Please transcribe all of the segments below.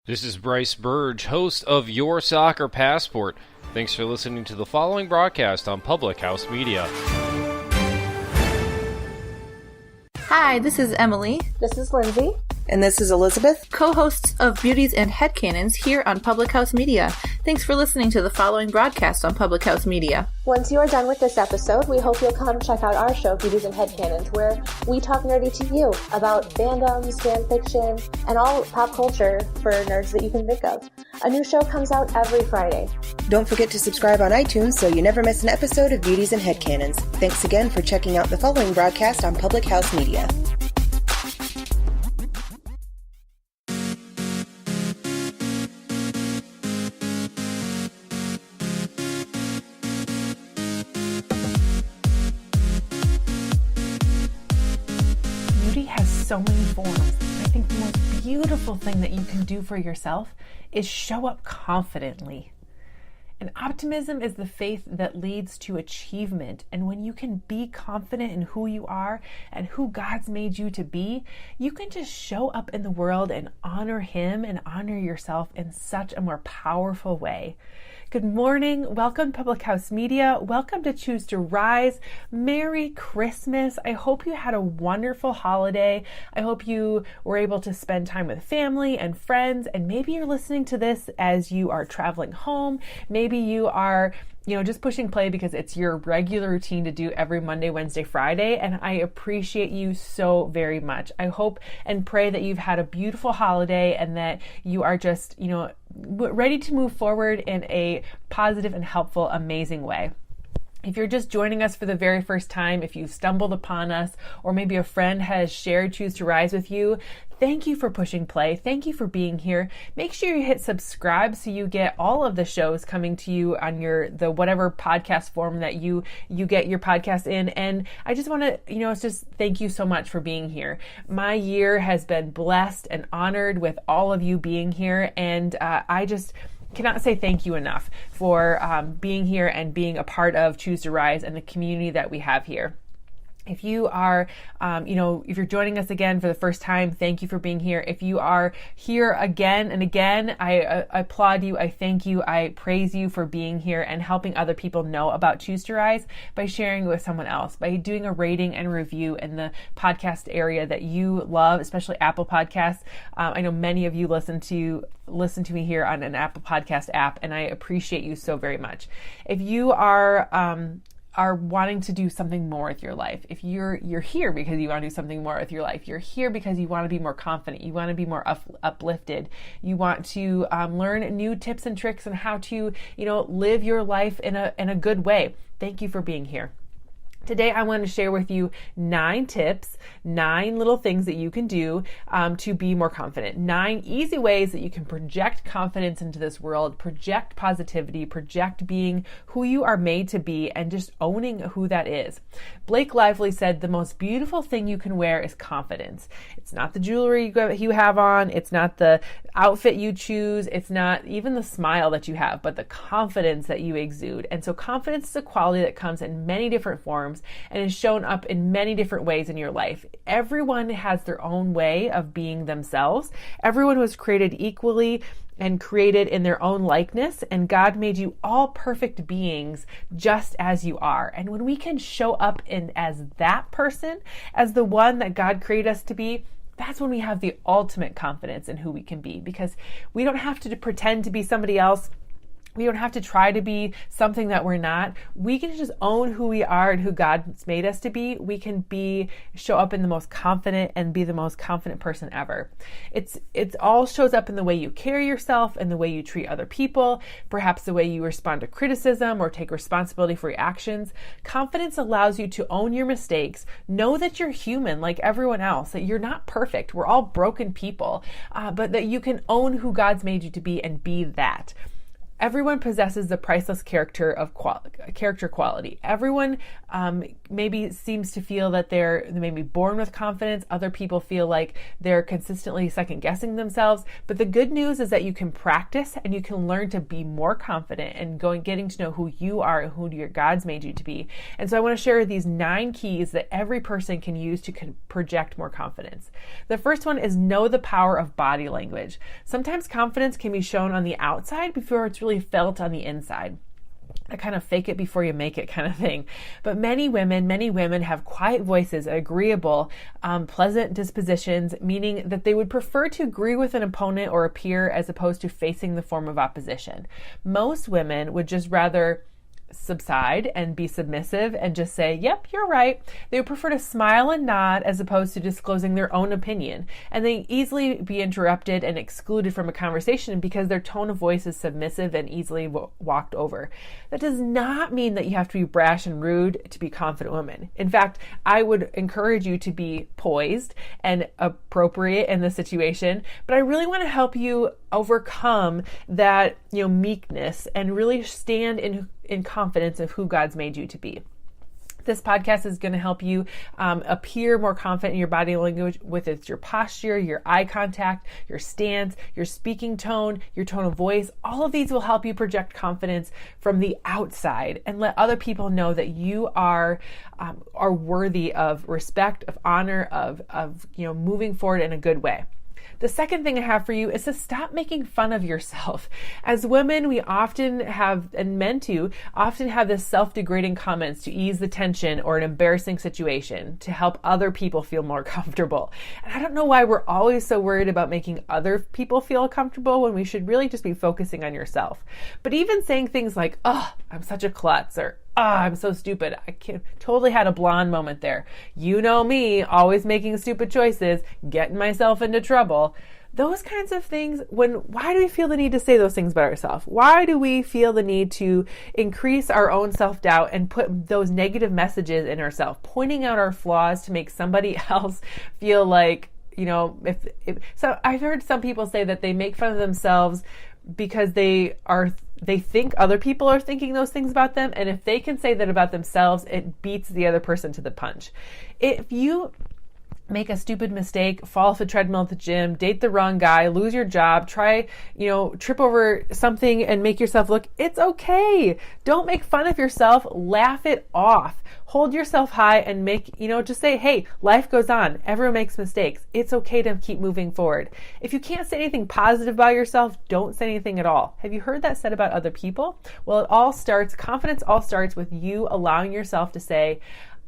This is Bryce Burge, host of Your Soccer Passport. Thanks for listening to the following broadcast on Public House Media. Hi, this is Emily. This is Lindsay. And this is Elizabeth, co-hosts of Beauties and Headcanons here on Public House Media. Thanks for listening to the following broadcast on Public House Media. Once you are done with this episode, we hope you'll come check out our show, Beauties and Headcanons, where we talk nerdy to you about fandoms, fan fiction, and all pop culture for nerds that you can think of. A new show comes out every Friday. Don't forget to subscribe on iTunes so you never miss an episode of Beauties and Headcanons. Thanks again for checking out the following broadcast on Public House Media. So many forms. I think the most beautiful thing that you can do for yourself is show up confidently. And optimism is the faith that leads to achievement. And when you can be confident in who you are and who God's made you to be, you can just show up in the world and honor Him and honor yourself in such a more powerful way. Good morning. Welcome to Public House Media. Welcome to Choose to Rise. Merry Christmas. I hope you had a wonderful holiday. I hope you were able to spend time with family and friends. And maybe you're listening to this as you are traveling home. Maybe you are just pushing play because it's your regular routine to do every Monday, Wednesday, Friday. And I appreciate you so very much. I hope and pray that you've had a beautiful holiday and that you are just, ready to move forward in a positive and helpful, amazing way. If you're just joining us for the very first time, if you've stumbled upon us, or maybe a friend has shared Choose to Rise with you, thank you for pushing play. Thank you for being here. Make sure you hit subscribe so you get all of the shows coming to you on the whatever podcast form that you get your podcast in. And I just want to, it's just thank you so much for being here. My year has been blessed and honored with all of you being here. And I just cannot say thank you enough for being here and being a part of Choose to Rise and the community that we have here. If you are, if you're joining us again for the first time, thank you for being here. If you are here again and again, I applaud you. I thank you. I praise you for being here and helping other people know about Choose to Rise by sharing it with someone else, by doing a rating and review in the podcast area that you love, especially Apple Podcasts. I know many of you listen to me here on an Apple Podcast app, and I appreciate you so very much. If you are wanting to do something more with your life, if you're here because you want to do something more with your life, you're here because you want to be more confident, you want to be more uplifted, you want to learn new tips and tricks on how to live your life in a good way. Thank you for being here. Today, I want to share with you 9 tips, 9 little things that you can do to be more confident. 9 easy ways that you can project confidence into this world, project positivity, project being who you are made to be, and just owning who that is. Blake Lively said, the most beautiful thing you can wear is confidence. It's not the jewelry you have on. It's not the outfit you choose. It's not even the smile that you have, but the confidence that you exude. And so confidence is a quality that comes in many different forms and is shown up in many different ways in your life. Everyone has their own way of being themselves. Everyone was created equally and created in their own likeness, and God made you all perfect beings just as you are. And when we can show up as that person, as the one that God created us to be, that's when we have the ultimate confidence in who we can be, because we don't have to pretend to be somebody else. We don't have to try to be something that we're not. We can just own who we are and who God's made us to be. We can show up in the most confident and be the most confident person ever. It all shows up in the way you carry yourself and the way you treat other people, perhaps the way you respond to criticism or take responsibility for your actions. Confidence allows you to own your mistakes, know that you're human like everyone else, that you're not perfect. We're all broken people, but that you can own who God's made you to be and be that. Everyone possesses the priceless character quality. Everyone maybe seems to feel that they're maybe born with confidence. Other people feel like they're consistently second guessing themselves. But the good news is that you can practice and you can learn to be more confident and getting to know who you are and who your God's made you to be. And so I want to share these 9 keys that every person can use to project more confidence. The first one is know the power of body language. Sometimes confidence can be shown on the outside before it's really felt on the inside. A kind of fake it before you make it kind of thing. But many women have quiet voices, agreeable, pleasant dispositions, meaning that they would prefer to agree with an opponent or a peer as opposed to facing the form of opposition. Most women would just rather subside and be submissive and just say, yep, you're right. They would prefer to smile and nod as opposed to disclosing their own opinion. And they easily be interrupted and excluded from a conversation because their tone of voice is submissive and easily walked over. That does not mean that you have to be brash and rude to be a confident woman. In fact, I would encourage you to be poised and appropriate in the situation, but I really want to help you overcome that, meekness and really stand in confidence of who God's made you to be. This podcast is going to help you appear more confident in your body language with your posture, your eye contact, your stance, your speaking tone, your tone of voice. All of these will help you project confidence from the outside and let other people know that you are worthy of respect, of honor, of moving forward in a good way. The second thing I have for you is to stop making fun of yourself. As women, we often have, and men too, often have this self-degrading comments to ease the tension or an embarrassing situation to help other people feel more comfortable. And I don't know why we're always so worried about making other people feel comfortable when we should really just be focusing on yourself. But even saying things like, oh, I'm such a klutz, or I'm so stupid. Totally had a blonde moment there. You know me, always making stupid choices, getting myself into trouble. Those kinds of things, why do we feel the need to say those things about ourselves? Why do we feel the need to increase our own self-doubt and put those negative messages in ourselves, pointing out our flaws to make somebody else feel like, so I've heard some people say that they make fun of themselves because they think other people are thinking those things about them. And if they can say that about themselves, it beats the other person to the punch. If you make a stupid mistake, fall off the treadmill at the gym, date the wrong guy, lose your job, try, trip over something and make yourself look, it's okay. Don't make fun of yourself. Laugh it off. Hold yourself high and just say, hey, life goes on. Everyone makes mistakes. It's okay to keep moving forward. If you can't say anything positive about yourself, don't say anything at all. Have you heard that said about other people? Well, confidence all starts with you allowing yourself to say,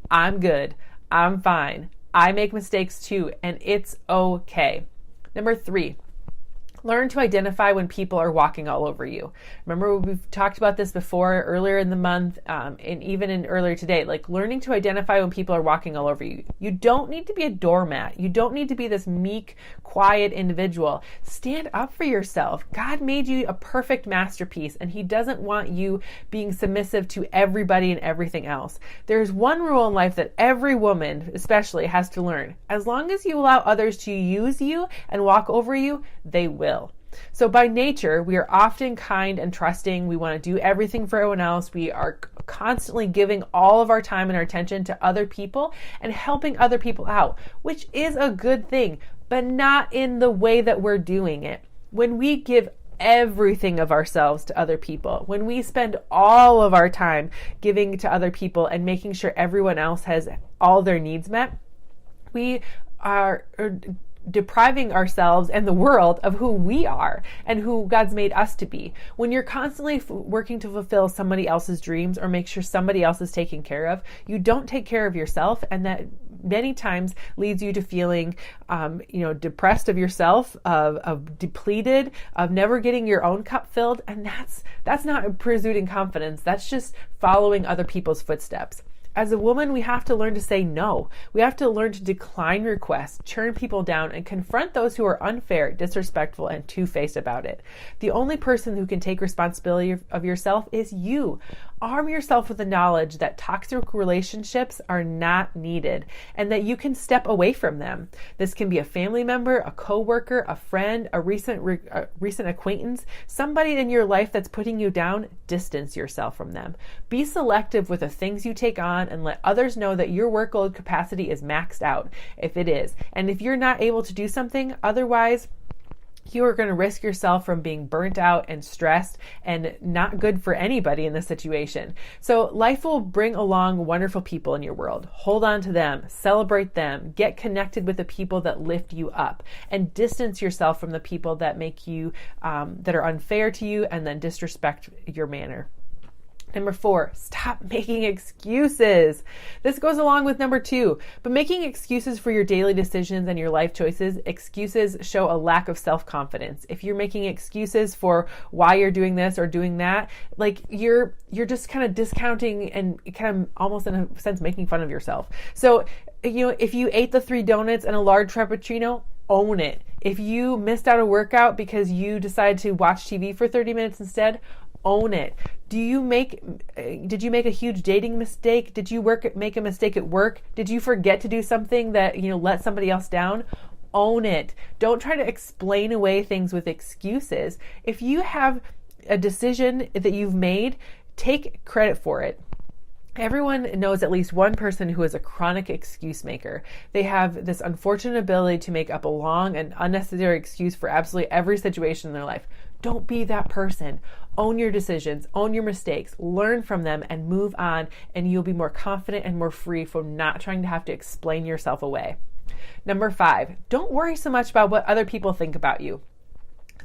I'm good. I'm fine. I make mistakes too, and it's okay. Number 3, learn to identify when people are walking all over you. Remember, we've talked about this before, earlier in the month, and even earlier today, like learning to identify when people are walking all over you. You don't need to be a doormat. You don't need to be this meek, quiet individual. Stand up for yourself. God made you a perfect masterpiece, and He doesn't want you being submissive to everybody and everything else. There's one rule in life that every woman, especially, has to learn. As long as you allow others to use you and walk over you, they will. So by nature, we are often kind and trusting. We want to do everything for everyone else. We are constantly giving all of our time and our attention to other people and helping other people out, which is a good thing, but not in the way that we're doing it. When we give everything of ourselves to other people, when we spend all of our time giving to other people and making sure everyone else has all their needs met, we are depriving ourselves and the world of who we are and who God's made us to be. When you're constantly working to fulfill somebody else's dreams or make sure somebody else is taken care of, you don't take care of yourself, and that many times leads you to feeling, depressed of yourself, of depleted, of never getting your own cup filled, and that's not pursuing confidence. That's just following other people's footsteps. As a woman, we have to learn to say no. We have to learn to decline requests, turn people down, and confront those who are unfair, disrespectful, and two-faced about it. The only person who can take responsibility of yourself is you. Arm yourself with the knowledge that toxic relationships are not needed and that you can step away from them. This can be a family member, a coworker, a friend, a recent acquaintance, somebody in your life that's putting you down. Distance yourself from them. Be selective with the things you take on and let others know that your workload capacity is maxed out if it is. And if you're not able to do something otherwise, you are going to risk yourself from being burnt out and stressed and not good for anybody in this situation. So life will bring along wonderful people in your world. Hold on to them, celebrate them, get connected with the people that lift you up, and distance yourself from the people that make you, that are unfair to you and then disrespect your manner. Number 4, stop making excuses. This goes along with number 2, but making excuses for your daily decisions and your life choices, excuses show a lack of self-confidence. If you're making excuses for why you're doing this or doing that, like you're just kind of discounting and kind of almost in a sense making fun of yourself. So, if you ate the 3 donuts and a large Frappuccino, own it. If you missed out a workout because you decided to watch TV for 30 minutes instead, own it. Did you make a huge dating mistake? Did you make a mistake at work? Did you forget to do something that, let somebody else down? Own it. Don't try to explain away things with excuses. If you have a decision that you've made, take credit for it. Everyone knows at least one person who is a chronic excuse maker. They have this unfortunate ability to make up a long and unnecessary excuse for absolutely every situation in their life. Don't be that person. Own your decisions, own your mistakes, learn from them, and move on, and you'll be more confident and more free from not trying to have to explain yourself away. Number 5, don't worry so much about what other people think about you.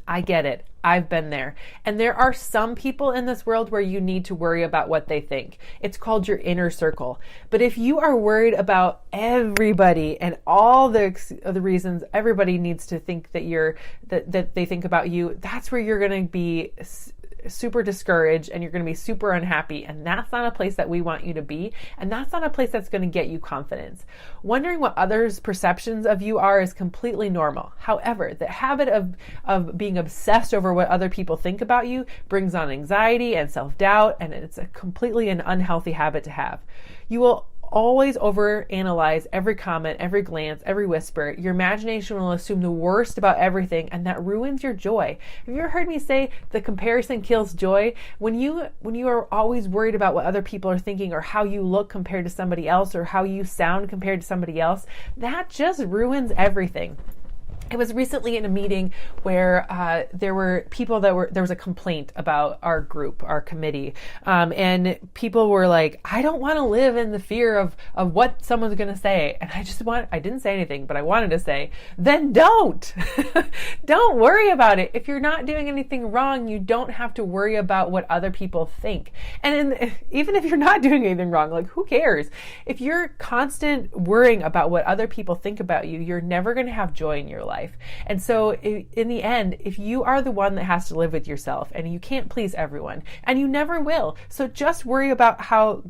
I get it. I've been there. And there are some people in this world where you need to worry about what they think. It's called your inner circle. But if you are worried about everybody and all the reasons everybody needs to think that they think about you, that's where you're going to be super discouraged and you're going to be super unhappy, and that's not a place that we want you to be, and that's not a place that's going to get you confidence. Wondering what others' perceptions of you are is completely normal. However, the habit of being obsessed over what other people think about you brings on anxiety and self-doubt, and it's a completely an unhealthy habit to have. You will always overanalyze every comment, every glance, every whisper. Your imagination will assume the worst about everything, and that ruins your joy. Have you ever heard me say the comparison kills joy? When you are always worried about what other people are thinking, or how you look compared to somebody else, or how you sound compared to somebody else, that just ruins everything. I was recently in a meeting where there was a complaint about our group, our committee, and people were like, I don't want to live in the fear of what someone's going to say. And I didn't say anything, but I wanted to say, then don't. Don't worry about it. If you're not doing anything wrong, you don't have to worry about what other people think. And even if you're not doing anything wrong, like, who cares? If you're constant worrying about what other people think about you, you're never going to have joy in your life. And so in the end, if you are the one that has to live with yourself, and you can't please everyone, and you never will, so just worry about how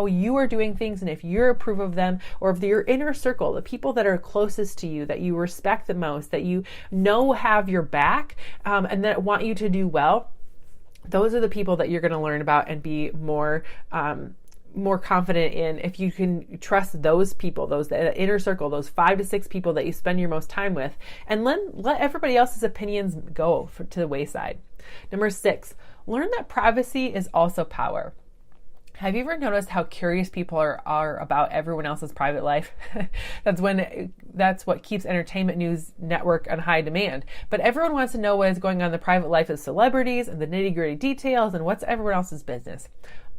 you are doing things, and if you approve of them, or of your inner circle, the people that are closest to you, that you respect the most, that you know have your back, and that want you to do well, those are the people that you're going to learn about and be more confident in. If you can trust those people, the inner circle, those 5 to 6 people that you spend your most time with, and let everybody else's opinions go to the wayside. Number 6, learn that privacy is also power. Have you ever noticed how curious people are about everyone else's private life? That's what keeps Entertainment News Network on high demand. But everyone wants to know what is going on in the private life of celebrities and the nitty-gritty details and what's everyone else's business.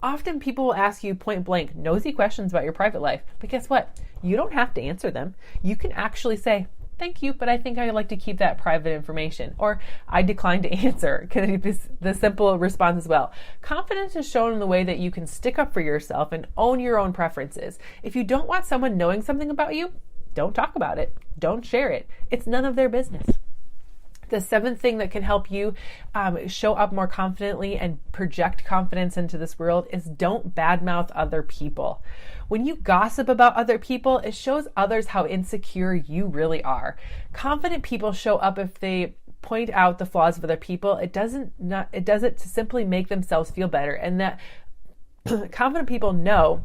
Often people will ask you point blank, nosy questions about your private life. But guess what? You don't have to answer them. You can actually say, thank you, but I think I'd like to keep that private information. Or I decline to answer. Can be the simple response as well. Confidence is shown in the way that you can stick up for yourself and own your own preferences. If you don't want someone knowing something about you, don't talk about it. Don't share it. It's none of their business. The seventh thing that can help you show up more confidently and project confidence into this world is don't badmouth other people. When you gossip about other people, it shows others how insecure you really are. Confident people show up if they point out the flaws of other people. It does it to simply make themselves feel better, and that confident people know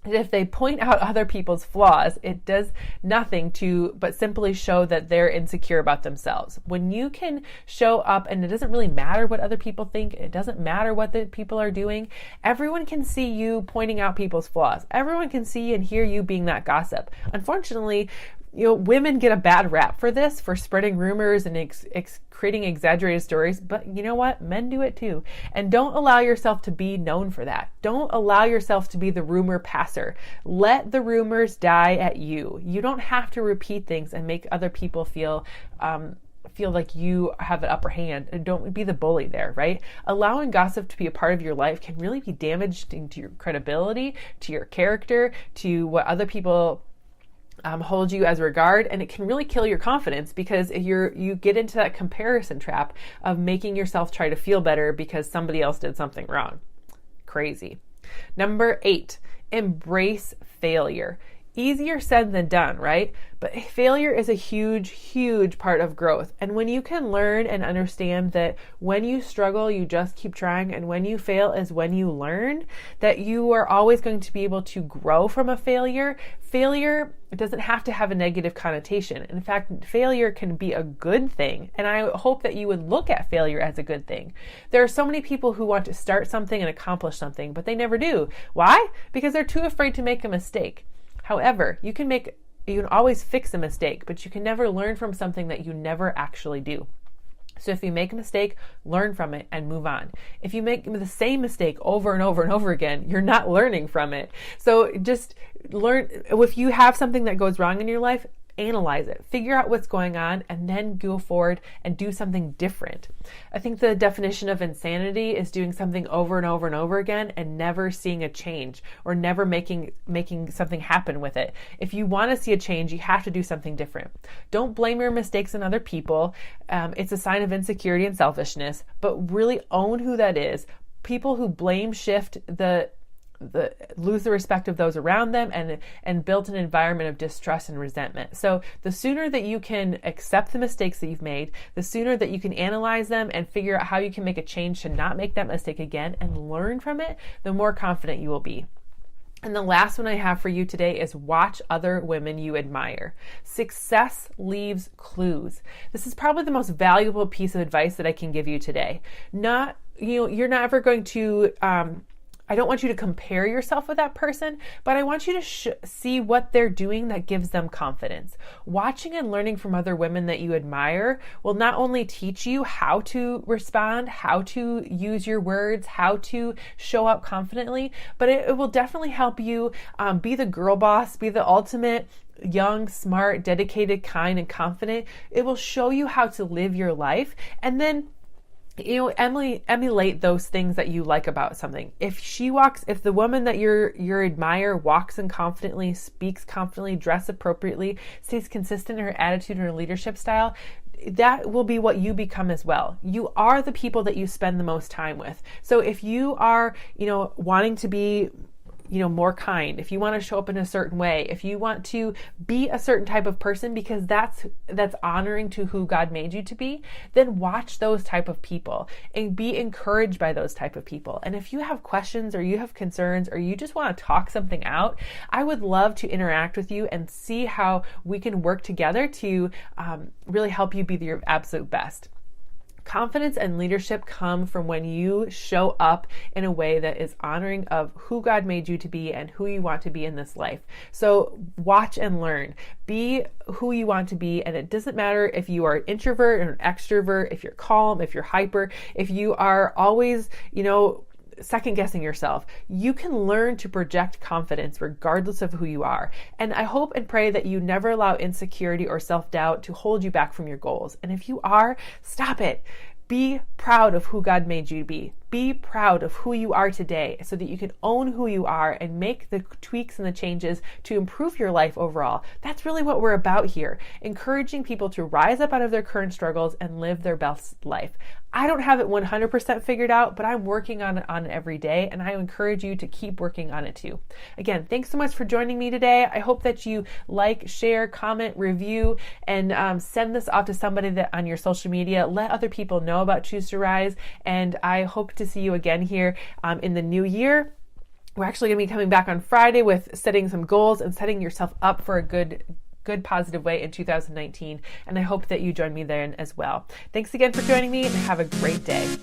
that if they point out other people's flaws, it does nothing but simply show that they're insecure about themselves. When you can show up, and it doesn't really matter what other people think, it doesn't matter what the people are doing, everyone can see you pointing out people's flaws. Everyone can see and hear you being that gossip. Unfortunately, women get a bad rap for this, for spreading rumors and creating exaggerated stories. But you know what? Men do it too. And don't allow yourself to be known for that. Don't allow yourself to be the rumor passer. Let the rumors die at you. You don't have to repeat things and make other people feel like you have an upper hand. And don't be the bully there, right? Allowing gossip to be a part of your life can really be damaging to your credibility, to your character, to what other people hold you as regard, and it can really kill your confidence because you get into that comparison trap of making yourself try to feel better because somebody else did something wrong. Crazy. Number 8, embrace failure. Easier said than done, right? But failure is a huge, huge part of growth. And when you can learn and understand that when you struggle, you just keep trying, and when you fail is when you learn, that you are always going to be able to grow from a failure. Failure doesn't have to have a negative connotation. In fact, failure can be a good thing. And I hope that you would look at failure as a good thing. There are so many people who want to start something and accomplish something, but they never do. Why? Because they're too afraid to make a mistake. However, you can always fix a mistake, but you can never learn from something that you never actually do. So if you make a mistake, learn from it and move on. If you make the same mistake over and over and over again, you're not learning from it. So just learn. If you have something that goes wrong in your life, analyze it, figure out what's going on, and then go forward and do something different. I think the definition of insanity is doing something over and over and over again and never seeing a change, or never making something happen with it. If you want to see a change, you have to do something different. Don't blame your mistakes on other people. It's a sign of insecurity and selfishness, but really own who that is. People who blame shift lose the respect of those around them and build an environment of distrust and resentment. So the sooner that you can accept the mistakes that you've made, the sooner that you can analyze them and figure out how you can make a change to not make that mistake again and learn from it, the more confident you will be. And the last one I have for you today is watch other women you admire. Success leaves clues. This is probably the most valuable piece of advice that I can give you today. You're not ever going to I don't want you to compare yourself with that person, but I want you to see what they're doing that gives them confidence. Watching and learning from other women that you admire will not only teach you how to respond, how to use your words, how to show up confidently, but it will definitely help you be the girl boss, be the ultimate young, smart, dedicated, kind, and confident. It will show you how to live your life, and then emulate those things that you like about something. If the woman that you admire walks in confidently, speaks confidently, dress appropriately, stays consistent in her attitude and her leadership style, that will be what you become as well. You are the people that you spend the most time with. So if you are, wanting to be more kind, if you want to show up in a certain way, if you want to be a certain type of person because that's honoring to who God made you to be, then watch those type of people and be encouraged by those type of people. And if you have questions or you have concerns or you just want to talk something out, I would love to interact with you and see how we can work together to really help you be your absolute best. Confidence and leadership come from when you show up in a way that is honoring of who God made you to be and who you want to be in this life. So watch and learn. Be who you want to be, and it doesn't matter if you are an introvert or an extrovert, if you're calm, if you're hyper, if you are always, second guessing yourself. You can learn to project confidence regardless of who you are. And I hope and pray that you never allow insecurity or self-doubt to hold you back from your goals. And if you are, stop it. Be proud of who God made you to be. Be proud of who you are today so that you can own who you are and make the tweaks and the changes to improve your life overall. That's really what we're about here, encouraging people to rise up out of their current struggles and live their best life. I don't have it 100% figured out, but I'm working on it every day, and I encourage you to keep working on it too. Again, thanks so much for joining me today. I hope that you like, share, comment, review, and send this off to somebody that on your social media. Let other people know about Choose to Rise, and I hope to see you again here in the new year. We're actually going to be coming back on Friday with setting some goals and setting yourself up for a good positive way in 2019. And I hope that you join me then as well. Thanks again for joining me and have a great day.